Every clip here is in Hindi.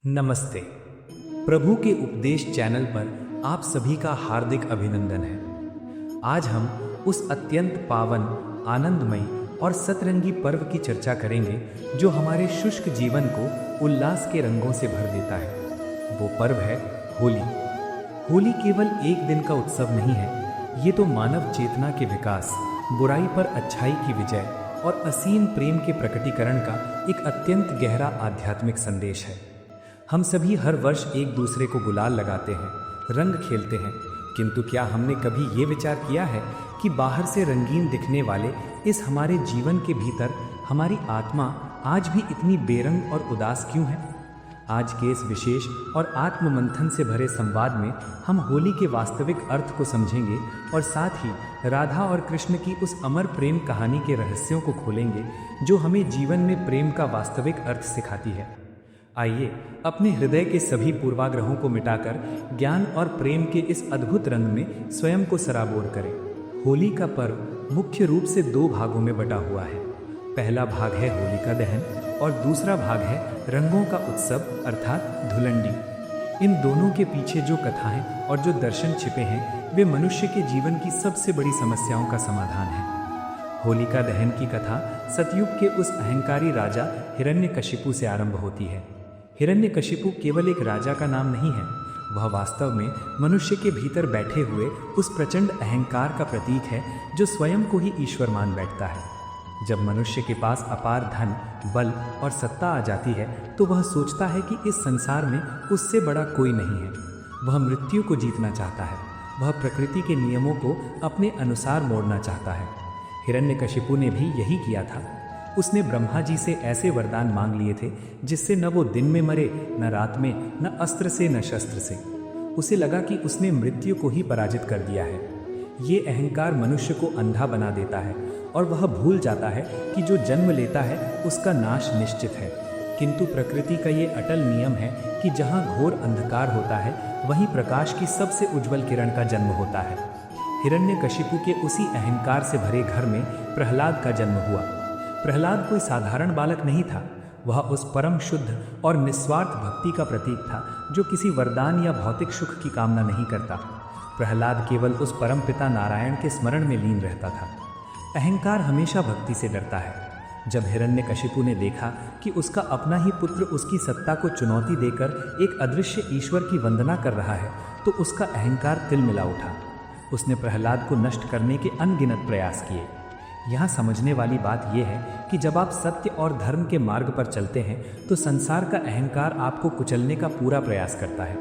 नमस्ते। प्रभु के उपदेश चैनल पर आप सभी का हार्दिक अभिनंदन है। आज हम उस अत्यंत पावन, आनंदमयी और सतरंगी पर्व की चर्चा करेंगे जो हमारे शुष्क जीवन को उल्लास के रंगों से भर देता है। वो पर्व है होली। होली केवल एक दिन का उत्सव नहीं है, ये तो मानव चेतना के विकास, बुराई पर अच्छाई की विजय और असीम प्रेम के प्रकटीकरण का एक अत्यंत गहरा आध्यात्मिक संदेश है। हम सभी हर वर्ष एक दूसरे को गुलाल लगाते हैं, रंग खेलते हैं, किंतु क्या हमने कभी ये विचार किया है कि बाहर से रंगीन दिखने वाले इस हमारे जीवन के भीतर हमारी आत्मा आज भी इतनी बेरंग और उदास क्यों है? आज के इस विशेष और आत्ममंथन से भरे संवाद में हम होली के वास्तविक अर्थ को समझेंगे और साथ ही राधा और कृष्ण की उस अमर प्रेम कहानी के रहस्यों को खोलेंगे जो हमें जीवन में प्रेम का वास्तविक अर्थ सिखाती है। आइए अपने हृदय के सभी पूर्वाग्रहों को मिटाकर ज्ञान और प्रेम के इस अद्भुत रंग में स्वयं को सराबोर करें। होली का पर्व मुख्य रूप से दो भागों में बटा हुआ है। पहला भाग है होलिका दहन और दूसरा भाग है रंगों का उत्सव अर्थात धुलंडी। इन दोनों के पीछे जो कथाएं और जो दर्शन छिपे हैं वे मनुष्य के जीवन की सबसे बड़ी समस्याओं का समाधान है। होलिका दहन की कथा सतयुग के उस अहंकारी राजा हिरण्यकशिपु से आरंभ होती है। हिरण्यकशिपु केवल एक राजा का नाम नहीं है, वह वास्तव में मनुष्य के भीतर बैठे हुए उस प्रचंड अहंकार का प्रतीक है जो स्वयं को ही ईश्वर मान बैठता है। जब मनुष्य के पास अपार धन, बल और सत्ता आ जाती है तो वह सोचता है कि इस संसार में उससे बड़ा कोई नहीं है। वह मृत्यु को जीतना चाहता है, वह प्रकृति के नियमों को अपने अनुसार मोड़ना चाहता है। हिरण्यकशिपु ने भी यही किया था। उसने ब्रह्मा जी से ऐसे वरदान मांग लिए थे जिससे न वो दिन में मरे, न रात में, न अस्त्र से, न शस्त्र से। उसे लगा कि उसने मृत्यु को ही पराजित कर दिया है। ये अहंकार मनुष्य को अंधा बना देता है और वह भूल जाता है कि जो जन्म लेता है उसका नाश निश्चित है। किंतु प्रकृति का ये अटल नियम है कि जहाँ घोर अंधकार होता है वहीं प्रकाश की सबसे उज्जवल किरण का जन्म होता है। हिरण्यकशिपु के उसी अहंकार से भरे घर में प्रहलाद का जन्म हुआ। प्रहलाद कोई साधारण बालक नहीं था, वह उस परम शुद्ध और निस्वार्थ भक्ति का प्रतीक था जो किसी वरदान या भौतिक सुख की कामना नहीं करता। प्रहलाद केवल उस परम पिता नारायण के स्मरण में लीन रहता था। अहंकार हमेशा भक्ति से डरता है। जब हिरण्यकशिपु ने देखा कि उसका अपना ही पुत्र उसकी सत्ता को चुनौती देकर एक अदृश्य ईश्वर की वंदना कर रहा है तो उसका अहंकार तिलमिला उठा। उसने प्रहलाद को नष्ट करने के अनगिनत प्रयास किए। यहाँ समझने वाली बात यह है कि जब आप सत्य और धर्म के मार्ग पर चलते हैं तो संसार का अहंकार आपको कुचलने का पूरा प्रयास करता है।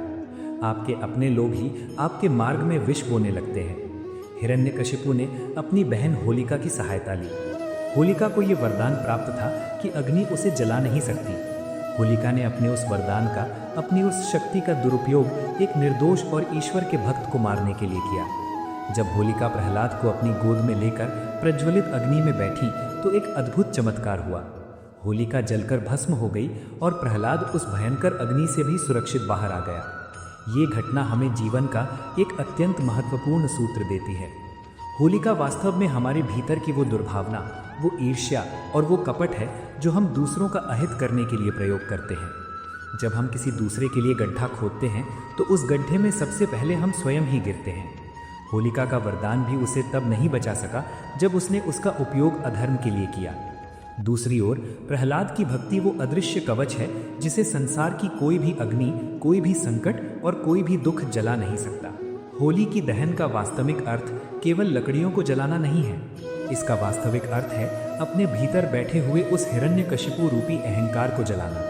आपके अपने लोग ही आपके मार्ग में विष बोने लगते हैं। हिरण्यकशिपु ने अपनी बहन होलिका की सहायता ली। होलिका को यह वरदान प्राप्त था कि अग्नि उसे जला नहीं सकती। होलिका ने अपने उस वरदान का, अपनी उस शक्ति का दुरुपयोग एक निर्दोष और ईश्वर के भक्त को मारने के लिए किया। जब होलिका प्रहलाद को अपनी गोद में लेकर प्रज्वलित अग्नि में बैठी तो एक अद्भुत चमत्कार हुआ। होलिका जलकर भस्म हो गई और प्रहलाद उस भयंकर अग्नि से भी सुरक्षित बाहर आ गया। ये घटना हमें जीवन का एक अत्यंत महत्वपूर्ण सूत्र देती है। होलिका वास्तव में हमारे भीतर की वो दुर्भावना, वो ईर्ष्या और वो कपट है जो हम दूसरों का अहित करने के लिए प्रयोग करते हैं। जब हम किसी दूसरे के लिए गड्ढा खोदते हैं तो उस गड्ढे में सबसे पहले हम स्वयं ही गिरते हैं। होलिका का वरदान भी उसे तब नहीं बचा सका जब उसने उसका उपयोग अधर्म के लिए किया। दूसरी ओर प्रहलाद की भक्ति वो अदृश्य कवच है जिसे संसार की कोई भी अग्नि, कोई भी संकट और कोई भी दुख जला नहीं सकता। होली की दहन का वास्तविक अर्थ केवल लकड़ियों को जलाना नहीं है। इसका वास्तविक अर्थ है अपने भीतर बैठे हुए उस हिरण्यकशिपु रूपी अहंकार को जलाना।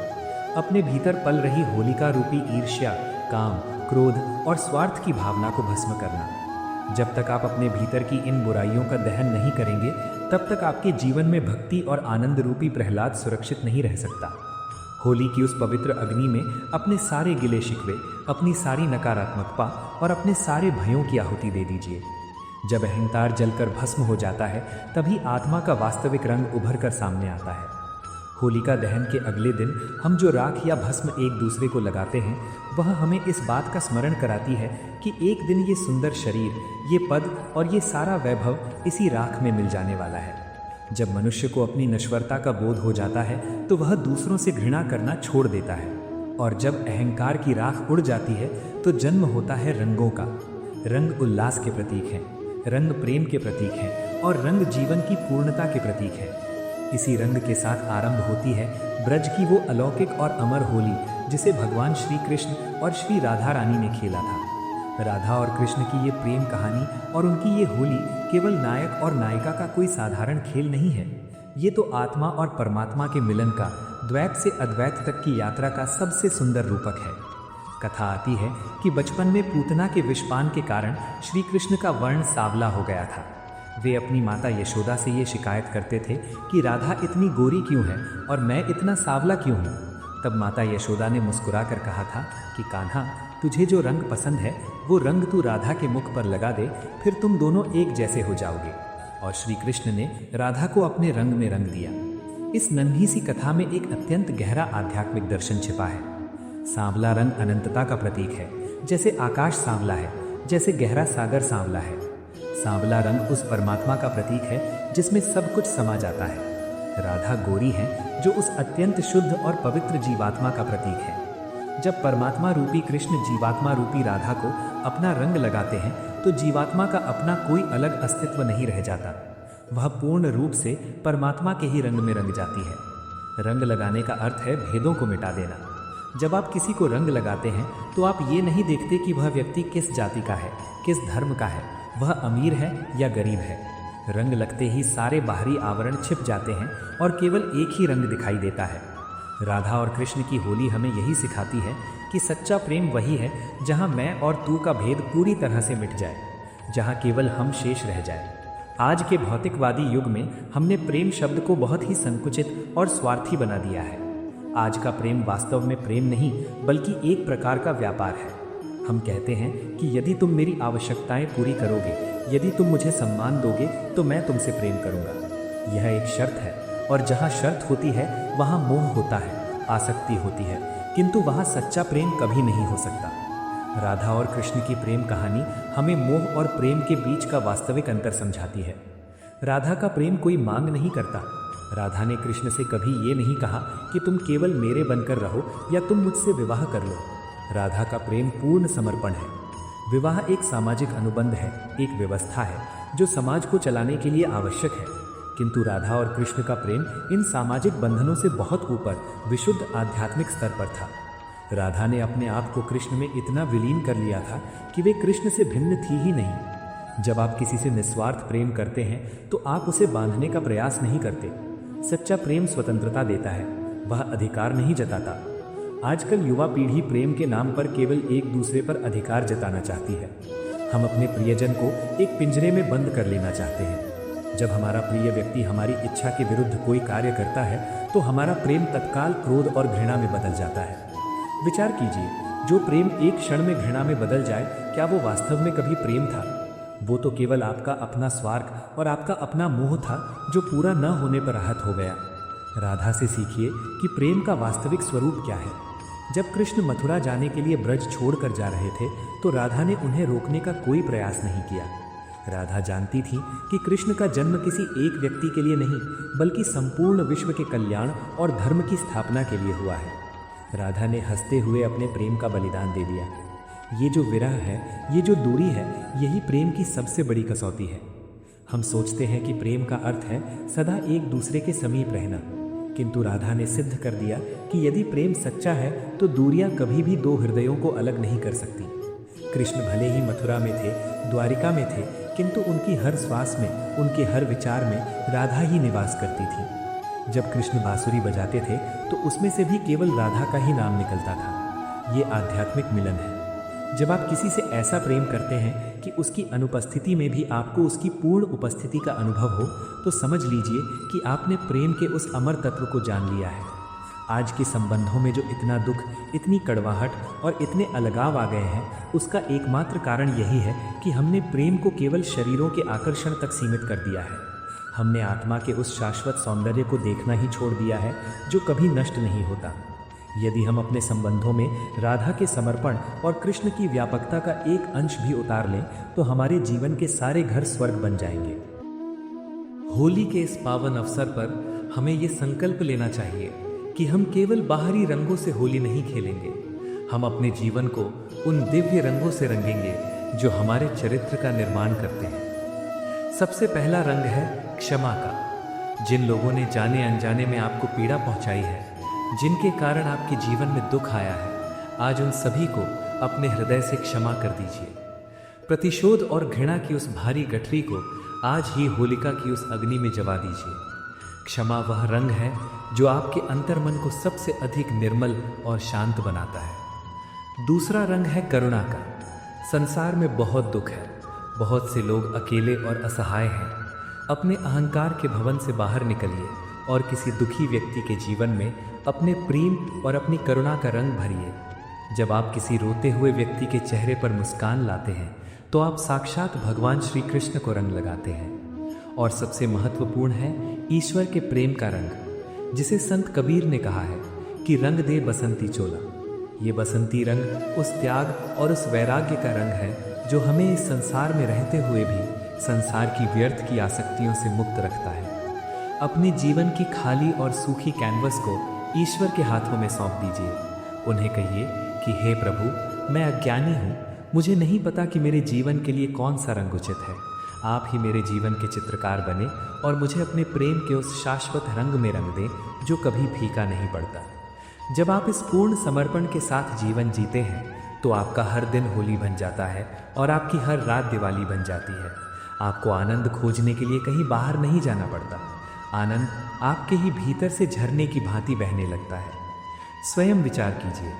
अपने भीतर पल रही होलिका रूपी ईर्ष्या, काम, क्रोध और स्वार्थ की भावना को भस्म करना। जब तक आप अपने भीतर की इन बुराइयों का दहन नहीं करेंगे तब तक आपके जीवन में भक्ति और आनंद रूपी प्रहलाद सुरक्षित नहीं रह सकता। होली की उस पवित्र अग्नि में अपने सारे गिले शिकवे, अपनी सारी नकारात्मकता और अपने सारे भयों की आहुति दे दीजिए। जब अहंकार जलकर भस्म हो जाता है तभी आत्मा का वास्तविक रंग उभर कर सामने आता है। होलिका दहन के अगले दिन हम जो राख या भस्म एक दूसरे को लगाते हैं वह हमें इस बात का स्मरण कराती है कि एक दिन ये सुंदर शरीर, ये पद और ये सारा वैभव इसी राख में मिल जाने वाला है। जब मनुष्य को अपनी नश्वरता का बोध हो जाता है तो वह दूसरों से घृणा करना छोड़ देता है। और जब अहंकार की राख उड़ जाती है तो जन्म होता है रंगों का। रंग उल्लास के प्रतीक हैं, रंग प्रेम के प्रतीक हैं और रंग जीवन की पूर्णता के प्रतीक हैं। इसी रंग के साथ आरंभ होती है ब्रज की वो अलौकिक और अमर होली, जिसे भगवान श्री कृष्ण और श्री राधा रानी ने खेला था। राधा और कृष्ण की ये प्रेम कहानी और उनकी ये होली केवल नायक और नायिका का कोई साधारण खेल नहीं है। ये तो आत्मा और परमात्मा के मिलन का, द्वैत से अद्वैत तक की यात्रा का सबसे सुंदर रूपक है। कथा आती है कि बचपन में पूतना के विषपान के कारण श्री कृष्ण का वर्ण सांवला हो गया था। वे अपनी माता यशोदा से ये शिकायत करते थे कि राधा इतनी गोरी क्यों है और मैं इतना सांवला क्यों हूँ। तब माता यशोदा ने मुस्कुराकर कहा था कि कान्हा, तुझे जो रंग पसंद है वो रंग तू राधा के मुख पर लगा दे, फिर तुम दोनों एक जैसे हो जाओगे। और श्री कृष्ण ने राधा को अपने रंग में रंग दिया। इस नन्ही सी कथा में एक अत्यंत गहरा आध्यात्मिक दर्शन छिपा है। सांवला रंग अनंतता का प्रतीक है, जैसे आकाश सांवला है, जैसे गहरा सागर सांवला है। सांवला रंग उस परमात्मा का प्रतीक है जिसमें सब कुछ समा जाता है। राधा गोरी है जो उस अत्यंत शुद्ध और पवित्र जीवात्मा का प्रतीक है। जब परमात्मा रूपी कृष्ण जीवात्मा रूपी राधा को अपना रंग लगाते हैं तो जीवात्मा का अपना कोई अलग अस्तित्व नहीं रह जाता। वह पूर्ण रूप से परमात्मा के ही रंग में रंग जाती है। रंग लगाने का अर्थ है भेदों को मिटा देना। जब आप किसी को रंग लगाते हैं तो आप ये नहीं देखते कि वह व्यक्ति किस जाति का है, किस धर्म का है, वह अमीर है या गरीब है। रंग लगते ही सारे बाहरी आवरण छिप जाते हैं और केवल एक ही रंग दिखाई देता है। राधा और कृष्ण की होली हमें यही सिखाती है कि सच्चा प्रेम वही है जहाँ मैं और तू का भेद पूरी तरह से मिट जाए, जहाँ केवल हम शेष रह जाए। आज के भौतिकवादी युग में हमने प्रेम शब्द को बहुत ही संकुचित और स्वार्थी बना दिया है। आज का प्रेम वास्तव में प्रेम नहीं बल्कि एक प्रकार का व्यापार है। हम कहते हैं कि यदि तुम मेरी आवश्यकताएं पूरी करोगे, यदि तुम मुझे सम्मान दोगे तो मैं तुमसे प्रेम करूंगा। यह एक शर्त है और जहाँ शर्त होती है वहाँ मोह होता है, आसक्ति होती है, किंतु वहाँ सच्चा प्रेम कभी नहीं हो सकता। राधा और कृष्ण की प्रेम कहानी हमें मोह और प्रेम के बीच का वास्तविक अंतर समझाती है। राधा का प्रेम कोई मांग नहीं करता। राधा ने कृष्ण से कभी ये नहीं कहा कि तुम केवल मेरे बनकर रहो या तुम मुझसे विवाह कर लो। राधा का प्रेम पूर्ण समर्पण है। विवाह एक सामाजिक अनुबंध है, एक व्यवस्था है जो समाज को चलाने के लिए आवश्यक है, किंतु राधा और कृष्ण का प्रेम इन सामाजिक बंधनों से बहुत ऊपर विशुद्ध आध्यात्मिक स्तर पर था। राधा ने अपने आप को कृष्ण में इतना विलीन कर लिया था कि वे कृष्ण से भिन्न थी ही नहीं। जब आप किसी से निस्वार्थ प्रेम करते हैं तो आप उसे बांधने का प्रयास नहीं करते। सच्चा प्रेम स्वतंत्रता देता है, वह अधिकार नहीं जताता। आजकल युवा पीढ़ी प्रेम के नाम पर केवल एक दूसरे पर अधिकार जताना चाहती है। हम अपने प्रियजन को एक पिंजरे में बंद कर लेना चाहते हैं। जब हमारा प्रिय व्यक्ति हमारी इच्छा के विरुद्ध कोई कार्य करता है तो हमारा प्रेम तत्काल क्रोध और घृणा में बदल जाता है। विचार कीजिए, जो प्रेम एक क्षण में घृणा में बदल जाए, क्या वो वास्तव में कभी प्रेम था? वो तो केवल आपका अपना स्वार्थ और आपका अपना मोह था जो पूरा न होने पर आहत हो गया। राधा से सीखिए कि प्रेम का वास्तविक स्वरूप क्या है। जब कृष्ण मथुरा जाने के लिए ब्रज छोड़कर जा रहे थे तो राधा ने उन्हें रोकने का कोई प्रयास नहीं किया। राधा जानती थी कि कृष्ण का जन्म किसी एक व्यक्ति के लिए नहीं बल्कि संपूर्ण विश्व के कल्याण और धर्म की स्थापना के लिए हुआ है। राधा ने हंसते हुए अपने प्रेम का बलिदान दे दिया। ये जो विरह है, ये जो दूरी है, यही प्रेम की सबसे बड़ी कसौटी है। हम सोचते हैं कि प्रेम का अर्थ है सदा एक दूसरे के समीप रहना, किंतु राधा ने सिद्ध कर दिया कि यदि प्रेम सच्चा है तो दूरियां कभी भी दो हृदयों को अलग नहीं कर सकती। कृष्ण भले ही मथुरा में थे, द्वारिका में थे, किंतु उनकी हर श्वास में, उनके हर विचार में राधा ही निवास करती थी। जब कृष्ण बांसुरी बजाते थे तो उसमें से भी केवल राधा का ही नाम निकलता था। ये आध्यात्मिक मिलन है। जब आप किसी से ऐसा प्रेम करते हैं कि उसकी अनुपस्थिति में भी आपको उसकी पूर्ण उपस्थिति का अनुभव हो, तो समझ लीजिए कि आपने प्रेम के उस अमर तत्व को जान लिया है। आज के संबंधों में जो इतना दुख, इतनी कड़वाहट और इतने अलगाव आ गए हैं, उसका एकमात्र कारण यही है कि हमने प्रेम को केवल शरीरों के आकर्षण तक सीमित कर दिया है। हमने आत्मा के उस शाश्वत सौंदर्य को देखना ही छोड़ दिया है जो कभी नष्ट नहीं होता। यदि हम अपने संबंधों में राधा के समर्पण और कृष्ण की व्यापकता का एक अंश भी उतार लें तो हमारे जीवन के सारे घर स्वर्ग बन जाएंगे। होली के इस पावन अवसर पर हमें ये संकल्प लेना चाहिए कि हम केवल बाहरी रंगों से होली नहीं खेलेंगे, हम अपने जीवन को उन दिव्य रंगों से रंगेंगे जो हमारे चरित्र का निर्माण करते हैं। सबसे पहला रंग है क्षमा का। जिन लोगों ने जाने अनजाने में आपको पीड़ा पहुंचाई है, जिनके कारण आपके जीवन में दुख आया है, आज उन सभी को अपने हृदय से क्षमा कर दीजिए। प्रतिशोध और घृणा की उस भारी गठरी को आज ही होलिका की उस अग्नि में जला दीजिए। क्षमा वह रंग है जो आपके अंतर्मन को सबसे अधिक निर्मल और शांत बनाता है। दूसरा रंग है करुणा का। संसार में बहुत दुख है, बहुत से लोग अकेले और असहाय हैं। अपने अहंकार के भवन से बाहर निकलिए और किसी दुखी व्यक्ति के जीवन में अपने प्रेम और अपनी करुणा का रंग भरिए। जब आप किसी रोते हुए व्यक्ति के चेहरे पर मुस्कान लाते हैं तो आप साक्षात भगवान श्री कृष्ण को रंग लगाते हैं। और सबसे महत्वपूर्ण है ईश्वर के प्रेम का रंग, जिसे संत कबीर ने कहा है कि रंग दे बसंती चोला। ये बसंती रंग उस त्याग और उस वैराग्य का रंग है जो हमें इस संसार में रहते हुए भी संसार की व्यर्थ की आसक्तियों से मुक्त रखता है। अपने जीवन की खाली और सूखी कैनवस को ईश्वर के हाथों में सौंप दीजिए। उन्हें कहिए कि हे प्रभु, मैं अज्ञानी हूँ, मुझे नहीं पता कि मेरे जीवन के लिए कौन सा रंग उचित है। आप ही मेरे जीवन के चित्रकार बने और मुझे अपने प्रेम के उस शाश्वत रंग में रंग दें जो कभी फीका नहीं पड़ता। जब आप इस पूर्ण समर्पण के साथ जीवन जीते हैं तो आपका हर दिन होली बन जाता है और आपकी हर रात दिवाली बन जाती है। आपको आनंद खोजने के लिए कहीं बाहर नहीं जाना पड़ता। आनंद आपके ही भीतर से झरने की भांति बहने लगता है। स्वयं विचार कीजिए,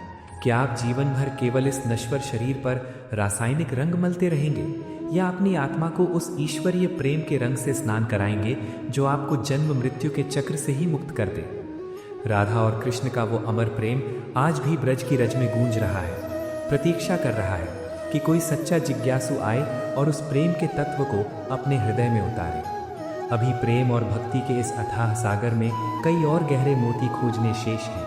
क्या आप जीवन भर केवल इस नश्वर शरीर पर रासायनिक रंग मलते रहेंगे या अपनी आत्मा को उस ईश्वरीय प्रेम के रंग से स्नान कराएंगे जो आपको जन्म मृत्यु के चक्र से ही मुक्त कर दे। राधा और कृष्ण का वो अमर प्रेम आज भी ब्रज की रज में गूंज रहा है, प्रतीक्षा कर रहा है कि कोई सच्चा जिज्ञासु आए और उस प्रेम के तत्व को अपने हृदय में उतारे। अभी प्रेम और भक्ति के इस अथाह सागर में कई और गहरे मोती खोजने शेष हैं।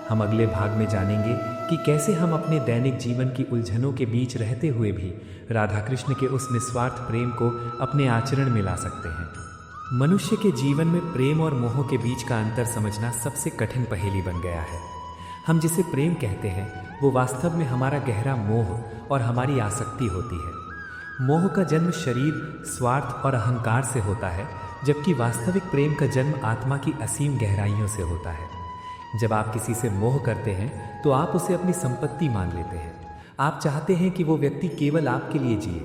हम अगले भाग में जानेंगे कि कैसे हम अपने दैनिक जीवन की उलझनों के बीच रहते हुए भी राधा कृष्ण के उस निस्वार्थ प्रेम को अपने आचरण में ला सकते हैं। मनुष्य के जीवन में प्रेम और मोह के बीच का अंतर समझना सबसे कठिन पहेली बन गया है। हम जिसे प्रेम कहते हैं वो वास्तव में हमारा गहरा मोह और हमारी आसक्ति होती है। मोह का जन्म शरीर, स्वार्थ और अहंकार से होता है, जबकि वास्तविक प्रेम का जन्म आत्मा की असीम गहराइयों से होता है। जब आप किसी से मोह करते हैं तो आप उसे अपनी संपत्ति मान लेते हैं। आप चाहते हैं कि वो व्यक्ति केवल आपके लिए जिए,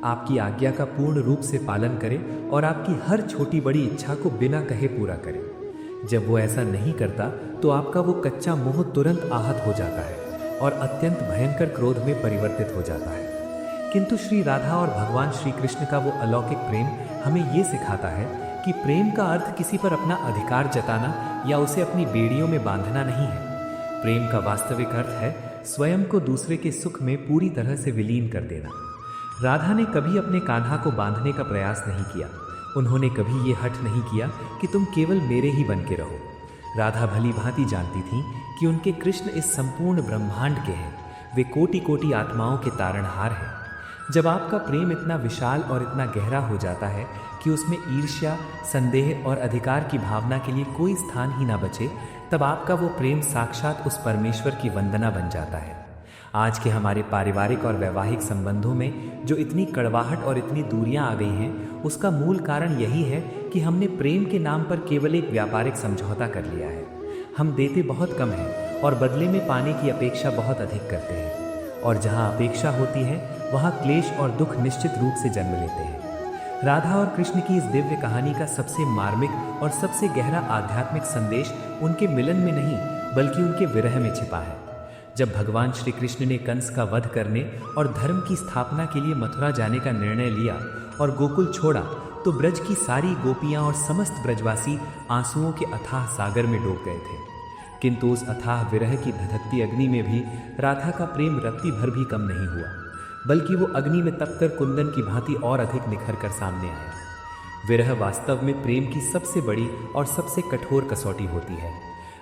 आपकी आज्ञा का पूर्ण रूप से पालन करे और आपकी हर छोटी बड़ी इच्छा को बिना कहे पूरा करे। जब वो ऐसा नहीं करता तो आपका वो कच्चा मोह तुरंत आहत हो जाता है और अत्यंत भयंकर क्रोध में परिवर्तित हो जाता है। किंतु श्री राधा और भगवान श्री कृष्ण का वो अलौकिक प्रेम हमें ये सिखाता है कि प्रेम का अर्थ किसी पर अपना अधिकार जताना या उसे अपनी बेड़ियों में बांधना नहीं है। प्रेम का वास्तविक अर्थ है स्वयं को दूसरे के सुख में पूरी तरह से विलीन कर देना। राधा ने कभी अपने कान्हा को बांधने का प्रयास नहीं किया। उन्होंने कभी ये हठ नहीं किया कि तुम केवल मेरे ही बन के रहो। राधा भली भांति जानती थीं कि उनके कृष्ण इस संपूर्ण ब्रह्मांड के हैं। वे कोटि कोटि आत्माओं के तारणहार हैं। जब आपका प्रेम इतना विशाल और इतना गहरा हो जाता है कि उसमें ईर्ष्या, संदेह और अधिकार की भावना के लिए कोई स्थान ही ना बचे, तब आपका वो प्रेम साक्षात उस परमेश्वर की वंदना बन जाता है। आज के हमारे पारिवारिक और वैवाहिक संबंधों में जो इतनी कड़वाहट और इतनी दूरियां आ गई हैं, उसका मूल कारण यही है कि हमने प्रेम के नाम पर केवल एक व्यापारिक समझौता कर लिया है। हम देते बहुत कम हैं और बदले में पाने की अपेक्षा बहुत अधिक करते हैं। और जहाँ अपेक्षा होती है वहाँ क्लेश और दुख निश्चित रूप से जन्म लेते हैं। राधा और कृष्ण की इस दिव्य कहानी का सबसे मार्मिक और सबसे गहरा आध्यात्मिक संदेश उनके मिलन में नहीं बल्कि उनके विरह में छिपा है। जब भगवान श्री कृष्ण ने कंस का वध करने और धर्म की स्थापना के लिए मथुरा जाने का निर्णय लिया और गोकुल छोड़ा तो ब्रज की सारी गोपियां और समस्त ब्रजवासी आंसुओं के अथाह सागर में डूब गए थे। किंतु उस अथाह विरह की धधकती अग्नि में भी राधा का प्रेम रत्ती भर भी कम नहीं हुआ, बल्कि वो अग्नि में तपकर कुंदन की भांति और अधिक निखर कर सामने आया। विरह वास्तव में प्रेम की सबसे बड़ी और सबसे कठोर कसौटी होती है।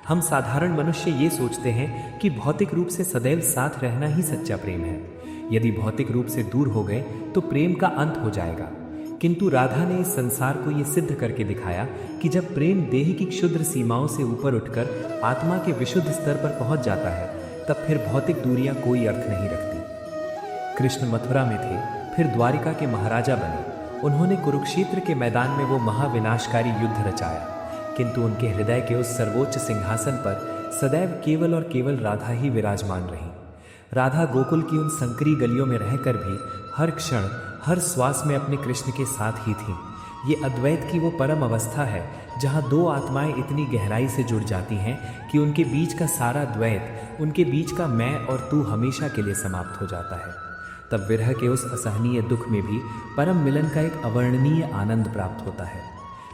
हम साधारण मनुष्य ये सोचते हैं कि भौतिक रूप से सदैव साथ रहना ही सच्चा प्रेम है। यदि भौतिक रूप से दूर हो गए तो प्रेम का अंत हो जाएगा। किंतु राधा ने इस संसार को ये सिद्ध करके दिखाया कि जब प्रेम देह की क्षुद्र सीमाओं से ऊपर उठकर आत्मा के विशुद्ध स्तर पर पहुंच जाता है, तब फिर भौतिक दूरियां कोई अर्थ नहीं रखती। कृष्ण मथुरा में थे, फिर द्वारिका के महाराजा बने। उन्होंने कुरुक्षेत्र के मैदान में वो महाविनाशकारी युद्ध रचाया, किंतु उनके हृदय के उस सर्वोच्च सिंहासन पर सदैव केवल और केवल राधा ही विराजमान रही। राधा गोकुल की उन संकरी गलियों में रहकर भी हर क्षण हर श्वास में अपने कृष्ण के साथ ही थी। ये अद्वैत की वो परम अवस्था है जहाँ दो आत्माएं इतनी गहराई से जुड़ जाती हैं कि उनके बीच का सारा द्वैत, उनके बीच का मैं और तू हमेशा के लिए समाप्त हो जाता है। तब विरह के उस असहनीय दुख में भी परम मिलन का एक अवर्णनीय आनंद प्राप्त होता है।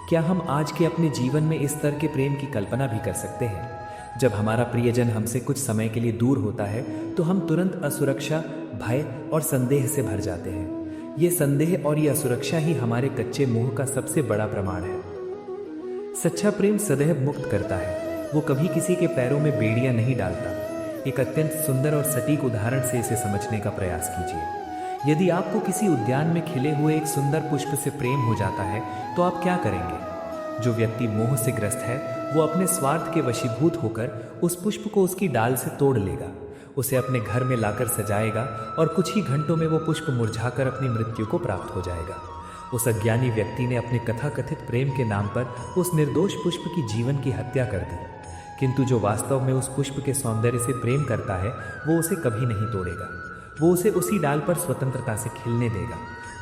क्या हम आज के अपने जीवन में इस तरह के प्रेम की कल्पना भी कर सकते हैं? जब हमारा प्रियजन हमसे कुछ समय के लिए दूर होता है तो हम तुरंत असुरक्षा, भय और संदेह से भर जाते हैं। ये संदेह और ये असुरक्षा ही हमारे कच्चे मोह का सबसे बड़ा प्रमाण है। सच्चा प्रेम सदैव मुक्त करता है, वो कभी किसी के पैरों में बेड़ियां नहीं डालता। एक अत्यंत सुंदर और सटीक उदाहरण से इसे समझने का प्रयास कीजिए। यदि आपको किसी उद्यान में खिले हुए एक सुंदर पुष्प से प्रेम हो जाता है तो आप क्या करेंगे? जो व्यक्ति मोह से ग्रस्त है वो अपने स्वार्थ के वशीभूत होकर उस पुष्प को उसकी डाल से तोड़ लेगा, उसे अपने घर में लाकर सजाएगा और कुछ ही घंटों में वो पुष्प मुरझाकर अपनी मृत्यु को प्राप्त हो जाएगा। उस अज्ञानी व्यक्ति ने अपने कथाकथित प्रेम के नाम पर उस निर्दोष पुष्प की जीवन की हत्या कर दी। किंतु जो वास्तव में उस पुष्प के सौंदर्य से प्रेम करता है वो उसे कभी नहीं तोड़ेगा। वो उसे उसी डाल पर स्वतंत्रता से खिलने देगा।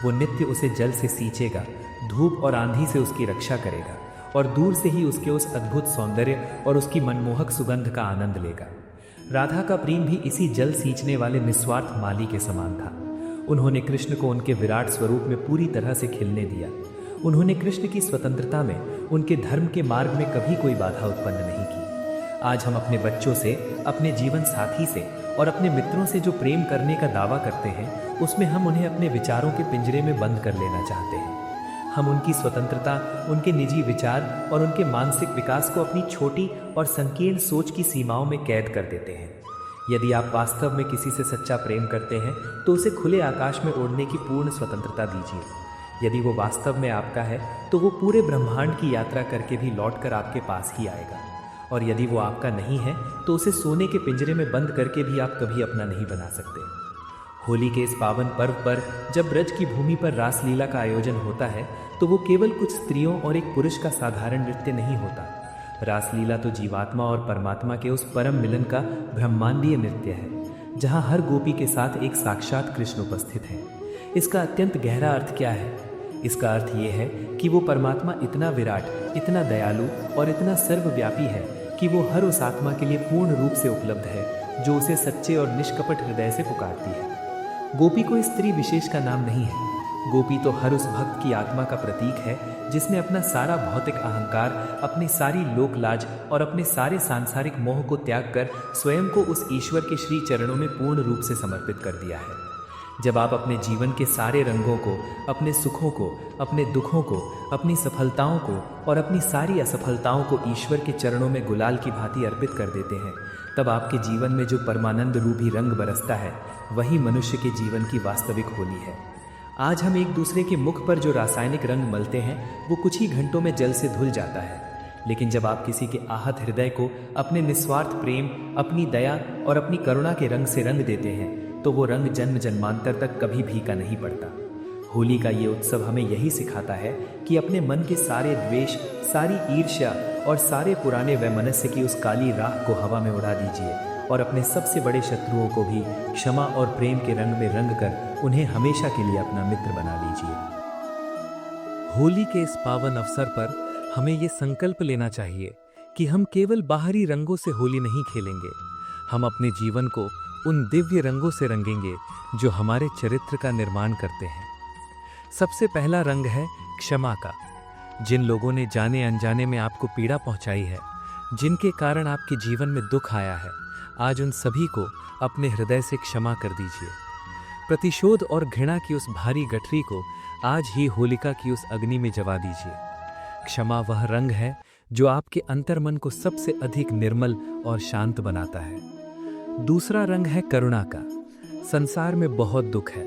वो नित्य उसे जल से सींचेगा, धूप और आंधी से उसकी रक्षा करेगा और दूर से ही उसके उस अद्भुत सौंदर्य और उसकी मनमोहक सुगंध का आनंद लेगा। राधा का प्रेम भी इसी जल सींचने वाले निस्वार्थ माली के समान था। उन्होंने कृष्ण को उनके विराट स्वरूप में पूरी तरह से खिलने दिया। उन्होंने कृष्ण की स्वतंत्रता में, उनके धर्म के मार्ग में कभी कोई बाधा उत्पन्न नहीं की। आज हम अपने बच्चों से, अपने जीवन साथी से और अपने मित्रों से जो प्रेम करने का दावा करते हैं, उसमें हम उन्हें अपने विचारों के पिंजरे में बंद कर लेना चाहते हैं। हम उनकी स्वतंत्रता, उनके निजी विचार और उनके मानसिक विकास को अपनी छोटी और संकीर्ण सोच की सीमाओं में कैद कर देते हैं। यदि आप वास्तव में किसी से सच्चा प्रेम करते हैं तो उसे खुले आकाश में उड़ने की पूर्ण स्वतंत्रता दीजिए। यदि वो वास्तव में आपका है तो वो पूरे ब्रह्मांड की यात्रा करके भी लौटकर आपके पास ही आएगा, और यदि वो आपका नहीं है तो उसे सोने के पिंजरे में बंद करके भी आप कभी अपना नहीं बना सकते। होली के इस पावन पर्व पर जब ब्रज की भूमि पर रासलीला का आयोजन होता है तो वो केवल कुछ स्त्रियों और एक पुरुष का साधारण नृत्य नहीं होता। रासलीला तो जीवात्मा और परमात्मा के उस परम मिलन का ब्रह्मांडीय नृत्य है, जहाँ हर गोपी के साथ एक साक्षात कृष्ण उपस्थित है। इसका अत्यंत गहरा अर्थ क्या है? इसका अर्थ ये है कि वो परमात्मा इतना विराट, इतना दयालु और इतना सर्वव्यापी है कि वो हर उस आत्मा के लिए पूर्ण रूप से उपलब्ध है जो उसे सच्चे और निष्कपट हृदय से पुकारती है। गोपी कोई स्त्री विशेष का नाम नहीं है। गोपी तो हर उस भक्त की आत्मा का प्रतीक है जिसने अपना सारा भौतिक अहंकार, अपनी सारी लोक लाज और अपने सारे सांसारिक मोह को त्याग कर स्वयं को उस ईश्वर के श्री चरणों में पूर्ण रूप से समर्पित कर दिया है। जब आप अपने जीवन के सारे रंगों को, अपने सुखों को, अपने दुखों को, अपनी सफलताओं को और अपनी सारी असफलताओं को ईश्वर के चरणों में गुलाल की भांति अर्पित कर देते हैं, तब आपके जीवन में जो परमानंद रूपी रंग बरसता है वही मनुष्य के जीवन की वास्तविक होली है। आज हम एक दूसरे के मुख पर जो रासायनिक रंग मलते हैं वो कुछ ही घंटों में जल से धुल जाता है, लेकिन जब आप किसी के आहत हृदय को अपने निस्वार्थ प्रेम, अपनी दया और अपनी करुणा के रंग से रंग देते हैं तो वो रंग जन्म जन्मांतर तक कभी फीका नहीं पड़ता। होली का ये उत्सव हमें यही सिखाता है कि अपने मन के सारे द्वेष, सारी ईर्ष्या और सारे पुराने वैमनस्य की उस काली राख को हवा में उड़ा दीजिए और अपने सबसे बड़े शत्रुओं को भी क्षमा और प्रेम के रंग में रंग कर उन्हें हमेशा के लिए अपना मित्र बना लीजिए। होली के इस पावन अवसर पर हमें ये संकल्प लेना चाहिए कि हम केवल बाहरी रंगों से होली नहीं खेलेंगे, हम अपने जीवन को उन दिव्य रंगों से रंगेंगे जो हमारे चरित्र का निर्माण करते हैं। सबसे पहला रंग है क्षमा का। जिन लोगों ने जाने अनजाने में आपको पीड़ा पहुंचाई है, जिनके कारण आपके जीवन में दुख आया है, आज उन सभी को अपने हृदय से क्षमा कर दीजिए। प्रतिशोध और घृणा की उस भारी गठरी को आज ही होलिका की उस अग्नि में जला दीजिए। क्षमा वह रंग है जो आपके अंतर्मन को सबसे अधिक निर्मल और शांत बनाता है। दूसरा रंग है करुणा का। संसार में बहुत दुख है,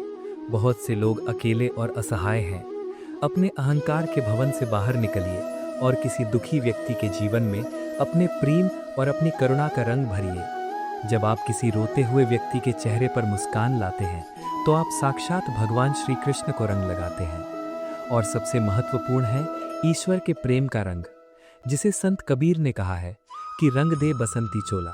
बहुत से लोग अकेले और असहाय हैं। अपने अहंकार के भवन से बाहर निकलिए और किसी दुखी व्यक्ति के जीवन में अपने प्रेम और अपनी करुणा का रंग भरिए। जब आप किसी रोते हुए व्यक्ति के चेहरे पर मुस्कान लाते हैं तो आप साक्षात भगवान श्री कृष्ण को रंग लगाते हैं। और सबसे महत्वपूर्ण है ईश्वर के प्रेम का रंग, जिसे संत कबीर ने कहा है कि रंग दे बसंती चोला।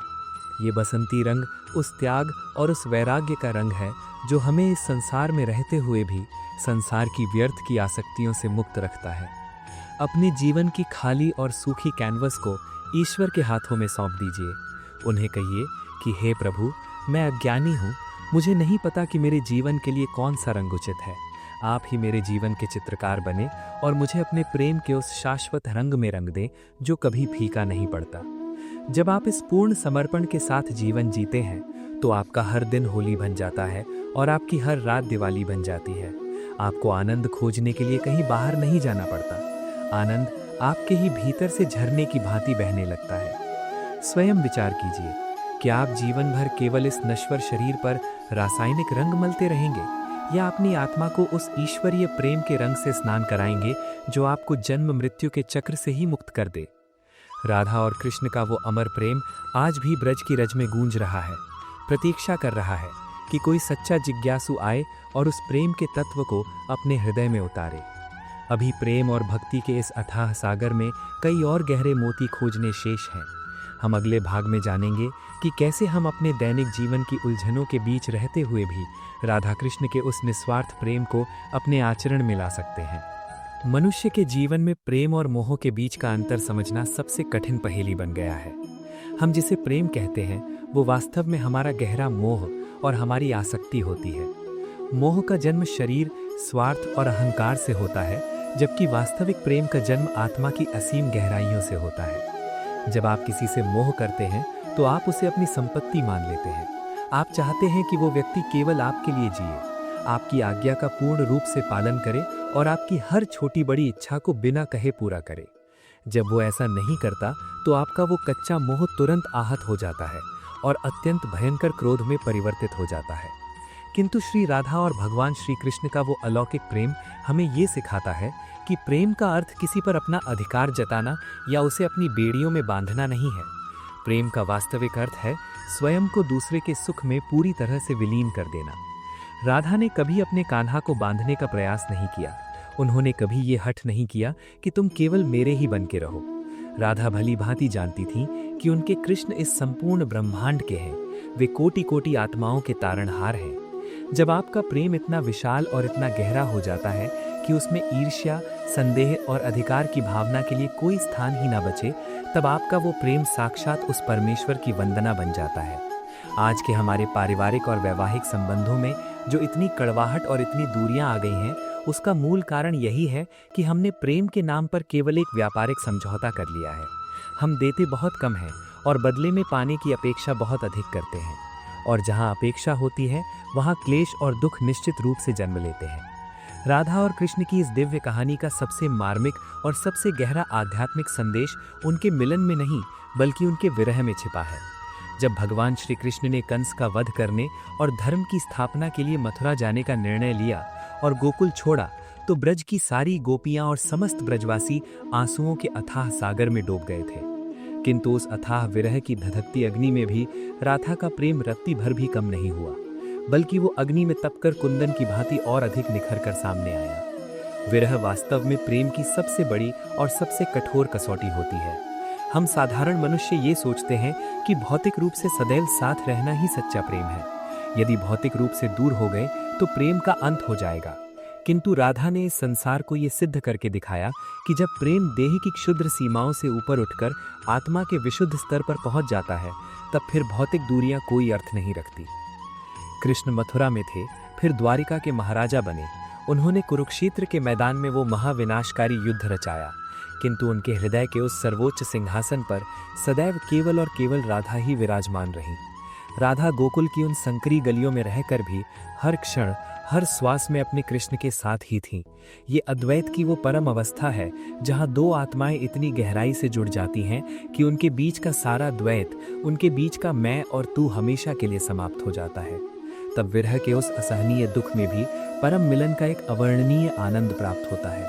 ये बसंती रंग उस त्याग और उस वैराग्य का रंग है जो हमें इस संसार में रहते हुए भी संसार की व्यर्थ की आसक्तियों से मुक्त रखता है। अपने जीवन की खाली और सूखी कैनवस को ईश्वर के हाथों में सौंप दीजिए। उन्हें कहिए कि हे प्रभु, मैं अज्ञानी हूँ, मुझे नहीं पता कि मेरे जीवन के लिए कौन सा रंग उचित है। आप ही मेरे जीवन के चित्रकार बने और मुझे अपने प्रेम के उस शाश्वत रंग में रंग दें जो कभी फीका नहीं पड़ता। जब आप इस पूर्ण समर्पण के साथ जीवन जीते हैं तो आपका हर दिन होली बन जाता है और आपकी हर रात दिवाली बन जाती है। आपको आनंद खोजने के लिए कहीं बाहर नहीं जाना पड़ता। आनंद आपके ही भीतर से झरने की भांति बहने लगता है। स्वयं विचार कीजिए, क्या आप जीवन भर केवल इस नश्वर शरीर पर रासायनिक रंग मलते रहेंगे या अपनी आत्मा को उस ईश्वरीय प्रेम के रंग से स्नान कराएंगे जो आपको जन्म मृत्यु के चक्र से ही मुक्त कर दे। राधा और कृष्ण का वो अमर प्रेम आज भी ब्रज की रज में गूंज रहा है, प्रतीक्षा कर रहा है कि कोई सच्चा जिज्ञासु आए और उस प्रेम के तत्व को अपने हृदय में उतारे। अभी प्रेम और भक्ति के इस अथाह सागर में कई और गहरे मोती खोजने शेष हैं। हम अगले भाग में जानेंगे कि कैसे हम अपने दैनिक जीवन की उलझनों के बीच रहते हुए भी राधा कृष्ण के उस निस्वार्थ प्रेम को अपने आचरण में ला सकते हैं। मनुष्य के जीवन में प्रेम और मोह के बीच का अंतर समझना सबसे कठिन पहेली बन गया है। हम जिसे प्रेम कहते हैं वो वास्तव में हमारा गहरा मोह और हमारी आसक्ति होती है। मोह का जन्म शरीर, स्वार्थ और अहंकार से होता है, जबकि वास्तविक प्रेम का जन्म आत्मा की असीम गहराइयों से होता है। जब आप किसी से मोह करते हैं तो आप उसे अपनी संपत्ति मान लेते हैं। आप चाहते हैं कि वो व्यक्ति केवल आपके लिए जिए, आपकी आज्ञा का पूर्ण रूप से पालन करे और आपकी हर छोटी बड़ी इच्छा को बिना कहे पूरा करे। जब वो ऐसा नहीं करता तो आपका वो कच्चा मोह तुरंत आहत हो जाता है और अत्यंत भयंकर क्रोध में परिवर्तित हो जाता है। किंतु श्री राधा और भगवान श्री कृष्ण का वो अलौकिक प्रेम हमें ये सिखाता है कि प्रेम का अर्थ किसी पर अपना अधिकार जताना या उसे अपनी बेड़ियों में बांधना नहीं है। प्रेम का वास्तविक अर्थ है स्वयं को दूसरे के सुख में पूरी तरह से विलीन कर देना। राधा ने कभी अपने कान्हा को बांधने का प्रयास नहीं किया। उन्होंने कभी ये हठ नहीं किया कि तुम केवल मेरे ही बन के रहो। राधा भली भांति जानती थीं कि उनके कृष्ण इस संपूर्ण ब्रह्मांड के हैं। वे कोटि कोटि आत्माओं के तारणहार हैं। जब आपका प्रेम इतना विशाल और इतना गहरा हो जाता है कि उसमें ईर्ष्या, संदेह और अधिकार की भावना के लिए कोई स्थान ही ना बचे, तब आपका वो प्रेम साक्षात उस परमेश्वर की वंदना बन जाता है। आज के हमारे पारिवारिक और वैवाहिक संबंधों में जो इतनी कड़वाहट और इतनी दूरियां आ गई हैं, उसका मूल कारण यही है कि हमने प्रेम के नाम पर केवल एक व्यापारिक समझौता कर लिया है। हम देते बहुत कम हैं और बदले में पाने की अपेक्षा बहुत अधिक करते हैं। और जहां अपेक्षा होती है वहां क्लेश और दुख निश्चित रूप से जन्म लेते हैं। राधा और कृष्ण की इस दिव्य कहानी का सबसे मार्मिक और सबसे गहरा आध्यात्मिक संदेश उनके मिलन में नहीं बल्कि उनके विरह में छिपा है। जब भगवान श्री कृष्ण ने कंस का वध करने और धर्म की स्थापना के लिए मथुरा जाने का निर्णय लिया और गोकुल छोड़ा तो ब्रज की सारी गोपियां और समस्त ब्रजवासी आंसुओं के अथाह सागर में डूब गए थे। किंतु उस अथाह विरह की धधकती अग्नि में भी राधा का प्रेम रत्ती भर भी कम नहीं हुआ, बल्कि वो अग्नि में तपकर कुंदन की भांति और अधिक निखर कर सामने आया। विरह वास्तव में प्रेम की सबसे बड़ी और सबसे कठोर कसौटी होती है। हम साधारण मनुष्य ये सोचते हैं कि भौतिक रूप से सदैव साथ रहना ही सच्चा प्रेम है। यदि भौतिक रूप से दूर हो गए तो प्रेम का अंत हो जाएगा। किंतु राधा ने इस संसार को ये सिद्ध करके दिखाया कि जब प्रेम देह की क्षुद्र सीमाओं से ऊपर उठकर आत्मा के विशुद्ध स्तर पर पहुंच जाता है, तब फिर भौतिक दूरियां कोई अर्थ नहीं रखती। कृष्ण मथुरा में थे, फिर द्वारिका के महाराजा बने। उन्होंने कुरुक्षेत्र के मैदान में वो महाविनाशकारी युद्ध रचाया, किंतु उनके हृदय के उस सर्वोच्च सिंहासन पर सदैव केवल और केवल राधा ही विराजमान रहीं। राधा गोकुल की उन संकरी गलियों में रहकर भी हर क्षण हर श्वास में अपने कृष्ण के साथ ही थीं। ये अद्वैत की वो परम अवस्था है जहाँ दो आत्माएं इतनी गहराई से जुड़ जाती हैं कि उनके बीच का सारा द्वैत, उनके बीच का मैं और तू हमेशा के लिए समाप्त हो जाता है। तब विरह के उस असहनीय दुख में भी परम मिलन का एक अवर्णनीय आनंद प्राप्त होता है।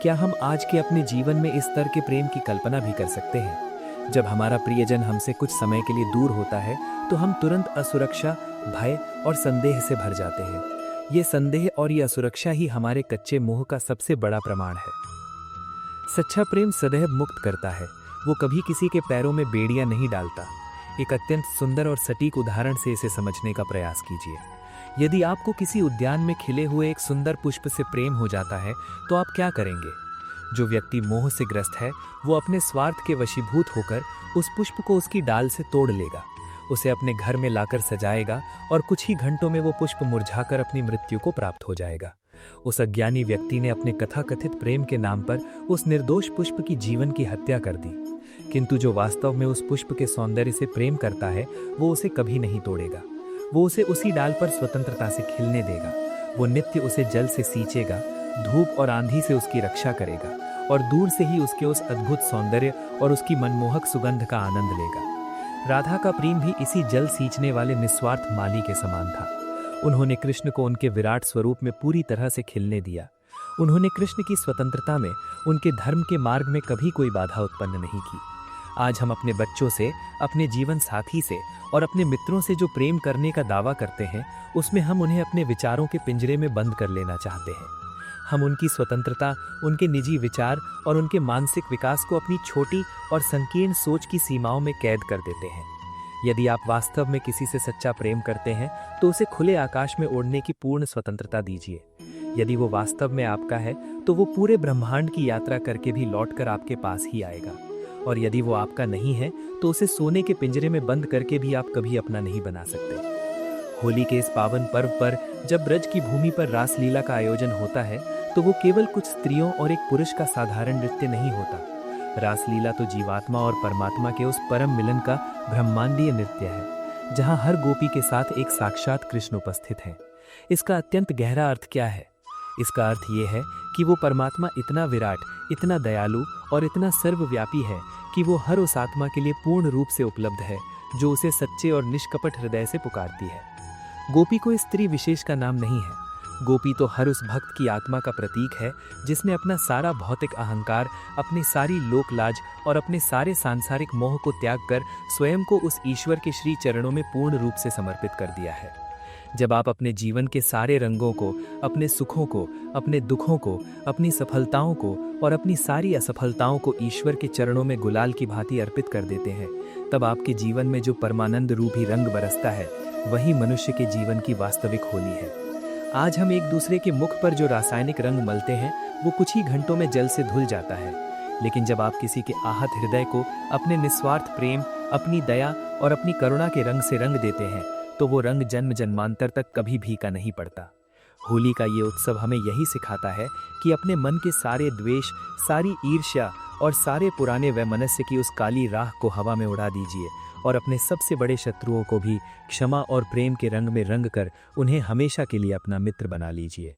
क्या हम आज के अपने जीवन में इस स्तर के प्रेम की कल्पना भी कर सकते हैं? जब हमारा प्रियजन हमसे कुछ समय के लिए दूर होता है तो हम तुरंत असुरक्षा, भय और संदेह से भर जाते हैं। ये संदेह और ये असुरक्षा ही हमारे कच्चे मोह का सबसे बड़ा प्रमाण है। सच्चा प्रेम सदैव मुक्त करता है, वो कभी किसी के पैरों में बेड़ियां नहीं डालता। एक अत्यंत सुंदर और सटीक उदाहरण से इसे समझने का प्रयास कीजिए। यदि आपको किसी उद्यान में खिले हुए एक सुंदर पुष्प से प्रेम हो जाता है तो आप क्या करेंगे? जो व्यक्ति मोह से ग्रस्त है वो अपने स्वार्थ के वशीभूत होकर उस पुष्प को उसकी डाल से तोड़ लेगा, उसे अपने घर में लाकर सजाएगा और कुछ ही घंटों में वो पुष्प मुरझाकर अपनी मृत्यु को प्राप्त हो जाएगा। उस अज्ञानी व्यक्ति ने अपने कथाकथित प्रेम के नाम पर उस निर्दोष पुष्प की जीवन की हत्या कर दी। किंतु जो वास्तव में उस पुष्प के सौंदर्य से प्रेम करता है वो उसे कभी नहीं तोड़ेगा। वो उसे उसी डाल पर स्वतंत्रता से खिलने देगा। वो नित्य उसे जल से सींचेगा, धूप और आंधी से उसकी रक्षा करेगा और दूर से ही उसके उस अद्भुत सौंदर्य और उसकी मनमोहक सुगंध का आनंद लेगा। राधा का प्रेम भी इसी जल सींचने वाले निस्वार्थ माली के समान था। उन्होंने कृष्ण को उनके विराट स्वरूप में पूरी तरह से खिलने दिया। उन्होंने कृष्ण की स्वतंत्रता में, उनके धर्म के मार्ग में कभी कोई बाधा उत्पन्न नहीं की। आज हम अपने बच्चों से, अपने जीवन साथी से और अपने मित्रों से जो प्रेम करने का दावा करते हैं उसमें हम उन्हें अपने विचारों के पिंजरे में बंद कर लेना चाहते हैं। हम उनकी स्वतंत्रता, उनके निजी विचार और उनके मानसिक विकास को अपनी छोटी और संकीर्ण सोच की सीमाओं में कैद कर देते हैं। यदि आप वास्तव में किसी से सच्चा प्रेम करते हैं तो उसे खुले आकाश में उड़ने की पूर्ण स्वतंत्रता दीजिए। यदि वो वास्तव में आपका है तो वो पूरे ब्रह्मांड की यात्रा करके भी लौटकर आपके पास ही आएगा, और यदि वो आपका नहीं है तो उसे सोने के पिंजरे में बंद करके भी आप कभी अपना नहीं बना सकते। होली के इस पावन पर्व पर जब ब्रज की भूमि पर रासलीला का आयोजन होता है तो वो केवल कुछ स्त्रियों और एक पुरुष का साधारण नृत्य नहीं होता। रासलीला तो जीवात्मा और परमात्मा के उस परम मिलन का ब्रह्मांडीय नृत्य है, जहां हर गोपी के साथ एक साक्षात कृष्ण उपस्थित है। इसका अत्यंत गहरा अर्थ क्या है? इसका अर्थ ये है कि वो परमात्मा इतना विराट, इतना दयालु और इतना सर्वव्यापी है कि वो हर उस आत्मा के लिए पूर्ण रूप से उपलब्ध है जो उसे सच्चे और निष्कपट हृदय से पुकारती है। गोपी कोई स्त्री विशेष का नाम नहीं है। गोपी तो हर उस भक्त की आत्मा का प्रतीक है जिसने अपना सारा भौतिक अहंकार, अपनी सारी लोक लाज और अपने सारे सांसारिक मोह को त्याग कर स्वयं को उस ईश्वर के श्री चरणों में पूर्ण रूप से समर्पित कर दिया है। जब आप अपने जीवन के सारे रंगों को, अपने सुखों को, अपने दुखों को, अपनी सफलताओं को और अपनी सारी असफलताओं को ईश्वर के चरणों में गुलाल की भांति अर्पित कर देते हैं, तब आपके जीवन में जो परमानंद रूपी रंग बरसता है वही मनुष्य के जीवन की वास्तविक होली है। आज हम एक दूसरे के मुख पर जो रासायनिक रंग मलते हैं वो कुछ ही घंटों में जल से धुल जाता है, लेकिन जब आप किसी के आहत हृदय को अपने निस्वार्थ प्रेम, अपनी दया और अपनी करुणा के रंग से रंग देते हैं तो वो रंग जन्म जन्मांतर तक कभी फीका नहीं पड़ता। होली का ये उत्सव हमें यही सिखाता है कि अपने मन के सारे द्वेष, सारी ईर्ष्या और सारे पुराने वैमनस्य की उस काली राख को हवा में उड़ा दीजिए और अपने सबसे बड़े शत्रुओं को भी क्षमा और प्रेम के रंग में रंग कर उन्हें हमेशा के लिए अपना मित्र बना लीजिए।